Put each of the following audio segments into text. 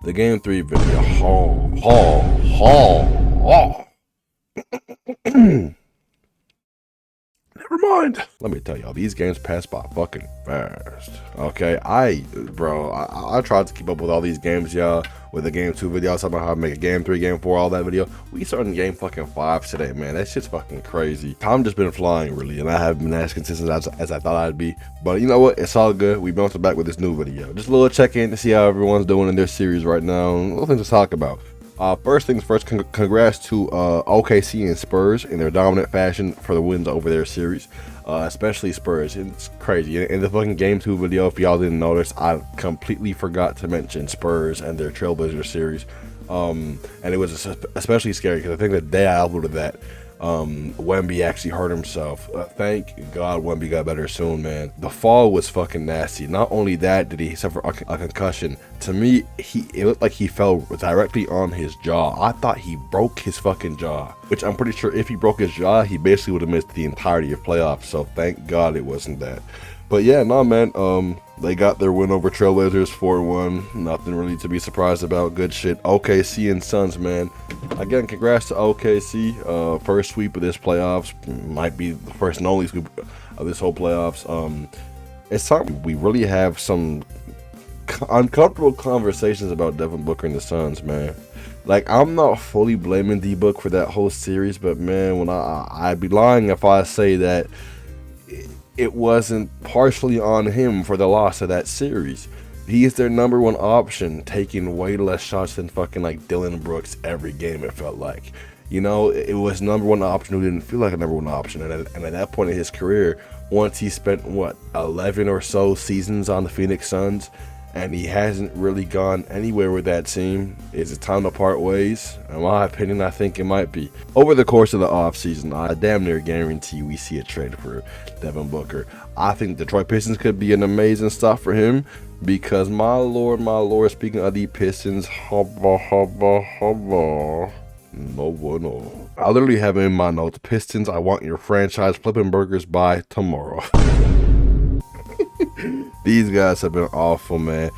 The game 3 video. Never mind. Let me tell y'all, these games pass by fucking fast. Okay, I tried to keep up with all these games, y'all. With the game 2 video, I was talking about how to make a game 3, game 4, all that video. We started game fucking 5 today, man. That shit's fucking crazy. Time just been flying, really, and I haven't been as consistent as I thought I'd be. But you know what? It's all good. We bounced back with this new video. Just a little check-in to see how everyone's doing in their series right now. Little things to talk about. First things first, congrats to OKC and Spurs in their dominant fashion for the wins over their series, especially Spurs. It's crazy. In the fucking game 2 video, if y'all didn't notice, I completely forgot to mention Spurs and their Trailblazers series, and it was especially scary because I think the day I uploaded that, Wemby actually hurt himself. Thank God Wemby got better soon, man. The fall was fucking nasty. Not only that did he suffer a concussion, to me, it looked like he fell directly on his jaw. I thought he broke his fucking jaw, which I'm pretty sure if he broke his jaw, he basically would have missed the entirety of playoffs. So thank God it wasn't that. But yeah, no, man, they got their win over Trailblazers 4-1. Nothing really to be surprised about. Good shit. OKC and Suns, man. Again, congrats to OKC. First sweep of this playoffs. Might be the first and only sweep of this whole playoffs. It's something we really have some uncomfortable conversations about Devin Booker and the Suns, man. Like, I'm not fully blaming D-Book for that whole series, but man, when I'd be lying if I say that it wasn't partially on him for the loss of that series. He is their #1 option, taking way less shots than fucking like Dillon Brooks every game, it felt like. You know, it was #1 option who didn't feel like a #1 option. And at that point in his career, once he spent, 11 or so seasons on the Phoenix Suns, and he hasn't really gone anywhere with that team. Is it time to part ways? In my opinion, I think it might be. Over the course of the offseason, I damn near guarantee we see a trade for Devin Booker. I think Detroit Pistons could be an amazing stop for him because my lord, speaking of the Pistons, no. I literally have in my notes, Pistons, I want your franchise flipping burgers by tomorrow. These guys have been awful, man.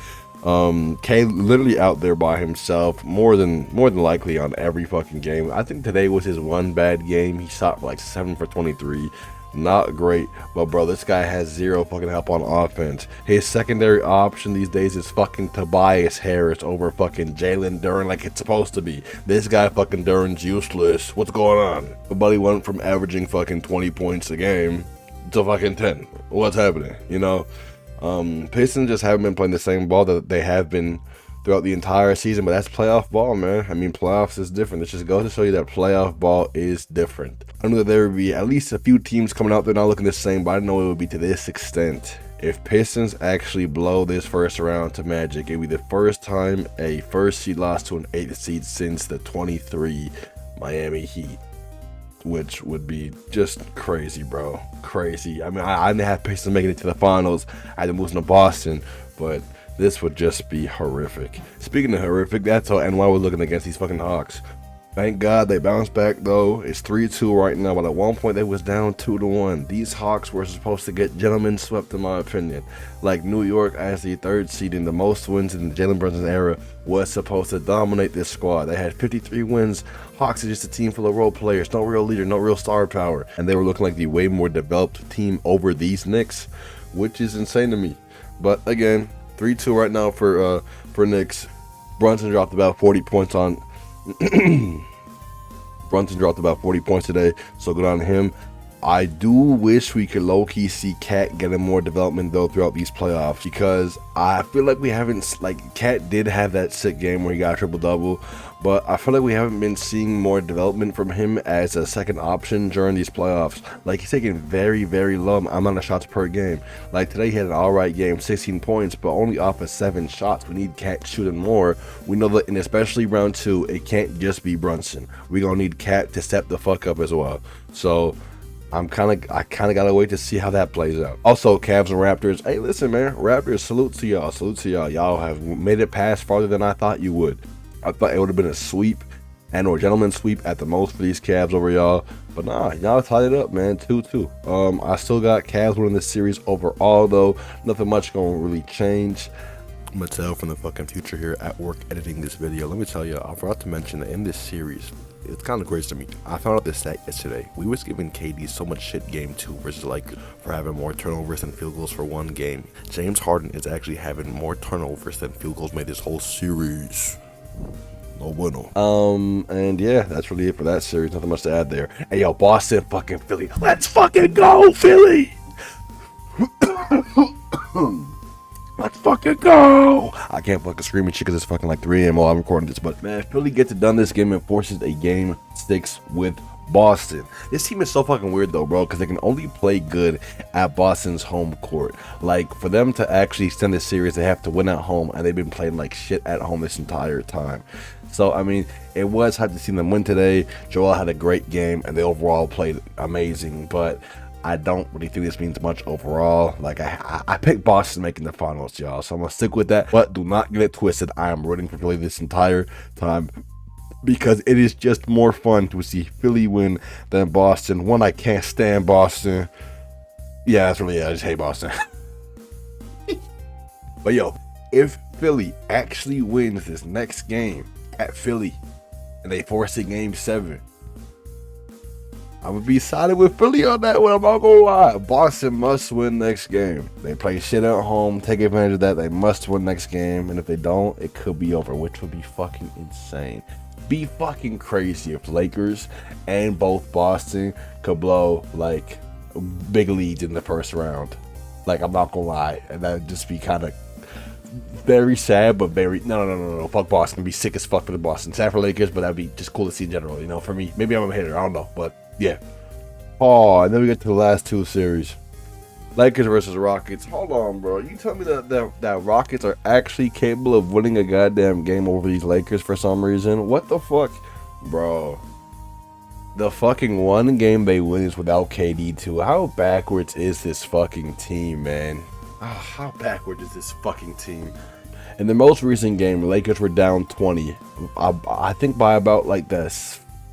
K literally out there by himself, more than likely on every fucking game. I think today was his one bad game. He shot like 7 for 23. Not great, but bro, this guy has zero fucking help on offense. His secondary option these days is fucking Tobias Harris over fucking Jalen Duren like it's supposed to be. This guy fucking Duren's useless. What's going on? The buddy went from averaging fucking 20 points a game to fucking 10. What's happening? You know? Pistons just haven't been playing the same ball that they have been throughout the entire season, but that's playoff ball, man. I mean, playoffs is different. It just goes to show you that playoff ball is different. I knew that there would be at least a few teams coming out there not looking the same, but I didn't know it would be to this extent. If Pistons actually blow this first round to Magic, it would be the first time a first seed lost to an 8th seed since the 23 Miami Heat. Which would be just crazy, bro. Crazy. I mean, I didn't have Pistons making it to the finals. I had them losing to Boston, but this would just be horrific. Speaking of horrific, that's how NY was looking against these fucking Hawks. Thank God they bounced back, though. It's 3-2 right now, but at one point they was down 2-1. These Hawks were supposed to get gentlemen swept, in my opinion. Like New York, as the 3rd seed in the most wins in the Jalen Brunson era, was supposed to dominate this squad. They had 53 wins. Hawks is just a team full of role players, no real leader, no real star power, and they were looking like the way more developed team over these Knicks, which is insane to me. But again, 3-2 right now for Knicks. Brunson dropped about 40 points on. Brunson dropped about 40 points today, so good on him. I do wish we could low-key see Cat getting more development though throughout these playoffs, because I feel like we haven't, like, Cat did have that sick game where he got a triple-double, but I feel like we haven't been seeing more development from him as a second option during these playoffs. Like, he's taking very, very low amount of shots per game. Like today he had an alright game, 16 points, but only off of 7 shots. We need Cat shooting more. We know that, and especially round 2, it can't just be Brunson. We're gonna need Cat to step the fuck up as well. So I kind of gotta wait to see how that plays out. Also, Cavs and Raptors. Hey, listen, man. Raptors, salute to y'all. Salute to y'all. Y'all have made it past farther than I thought you would. I thought it would have been a sweep and or gentleman's sweep at the most for these Cavs over y'all. But nah, y'all tied it up, man. 2-2. I still got Cavs winning this series overall, though. Nothing much gonna really change. Mattel from the fucking future here at work editing this video. Let me tell you, I forgot to mention that in this series, it's kind of crazy to me. I found out this stat yesterday. We was giving KD so much shit game 2 versus Lakers for having more turnovers than field goals for one game. James Harden is actually having more turnovers than field goals made this whole series. No bueno. And yeah, that's really it for that series. Nothing much to add there. Hey yo, Boston, fucking Philly. Let's fucking go, Philly! Let's fucking go! I can't fucking scream and shit because it's fucking like 3 a.m. while I'm recording this. But man, Philly gets it done this game and forces a game 6 with Boston. This team is so fucking weird though, bro, because they can only play good at Boston's home court. Like, for them to actually extend this series, they have to win at home, and they've been playing like shit at home this entire time. So, I mean, it was hard to see them win today. Joel had a great game, and they overall played amazing, but I don't really think this means much overall. Like, I picked Boston making the finals, y'all, so I'm gonna stick with that. But do not get it twisted. I am rooting for Philly this entire time, because it is just more fun to see Philly win than Boston. One, I can't stand Boston. Yeah, that's really it. I just hate Boston. But yo, if Philly actually wins this next game at Philly and they force a game 7, I'm gonna be sided with Philly on that one. I'm not gonna lie. Boston must win next game. They play shit at home. Take advantage of that. They must win next game. And if they don't, it could be over, which would be fucking insane. Be fucking crazy if Lakers and both Boston could blow like big leads in the first round. Like, I'm not gonna lie. And that'd just be kind of very sad, but very no. Fuck Boston. It'd be sick as fuck for the Boston. Sad for Lakers, but that'd be just cool to see in general, you know, for me. Maybe I'm a hater, I don't know, but yeah. Oh, and then we get to the last 2 series. Lakers versus Rockets. Hold on, bro. You tell me that Rockets are actually capable of winning a goddamn game over these Lakers for some reason? What the fuck? Bro. The fucking one game they win is without KD too. How backwards is this fucking team, man? Oh, how backwards is this fucking team? In the most recent game, the Lakers were down 20. I think by about like the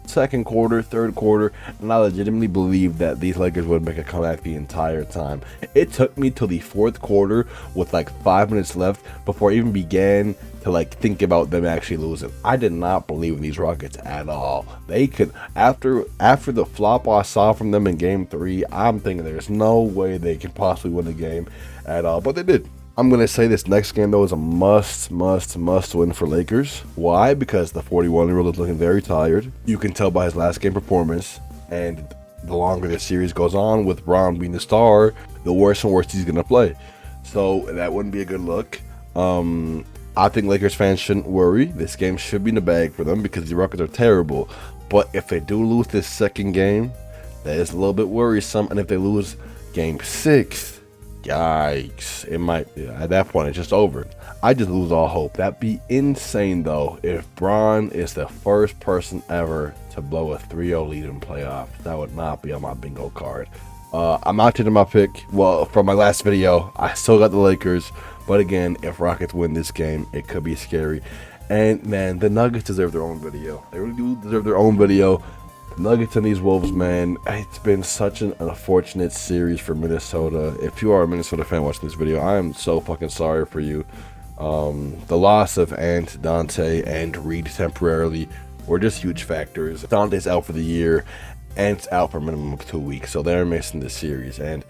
second quarter, third quarter, and I legitimately believed that these Lakers would make a comeback the entire time. It took me till the 4th quarter with like 5 minutes left before I even began to like think about them actually losing. I did not believe in these Rockets at all. They could, after the flop I saw from them in game 3, I'm thinking there's no way they can possibly win the game at all, but they did. I'm going to say this next game, though, is a must win for Lakers. Why? Because the 41-year-old is looking very tired. You can tell by his last game performance. And the longer the series goes on, with Bron being the star, the worse and worse he's going to play. So that wouldn't be a good look. I think Lakers fans shouldn't worry. This game should be in the bag for them because the Rockets are terrible. But if they do lose this second game, that is a little bit worrisome. And if they lose game 6... yikes, it might, at that point it's just over. I just lose all hope. That'd be insane though if Bron is the first person ever to blow a 3-0 lead in playoffs. That would not be on my bingo card. I'm not changing my pick. Well, from my last video, I still got the Lakers, but again, if Rockets win this game, it could be scary. And man, the Nuggets deserve their own video. They really do deserve their own video. Nuggets and these Wolves, man, it's been such an unfortunate series for Minnesota. If you are a Minnesota fan watching this video, I am so fucking sorry for you. The loss of Ant, Dante, and Reed temporarily were just huge factors. Dante's out for the year, Ant's out for a minimum of 2 weeks, so they're missing this series. And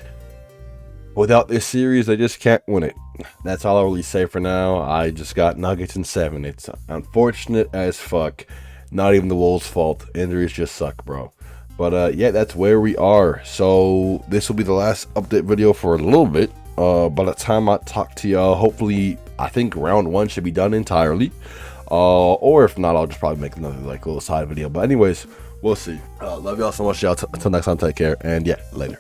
without this series, they just can't win it. That's all I'll really say for now. I just got Nuggets in 7. It's unfortunate as fuck. Not even the Wolves' fault. Injuries just suck, bro. But yeah, that's where we are. So this will be the last update video for a little bit. By the time I talk to y'all, hopefully, I think round 1 should be done entirely. Or if not, I'll just probably make another like little side video. But anyways, we'll see. Love y'all so much, y'all. Until next time, take care. And yeah, later.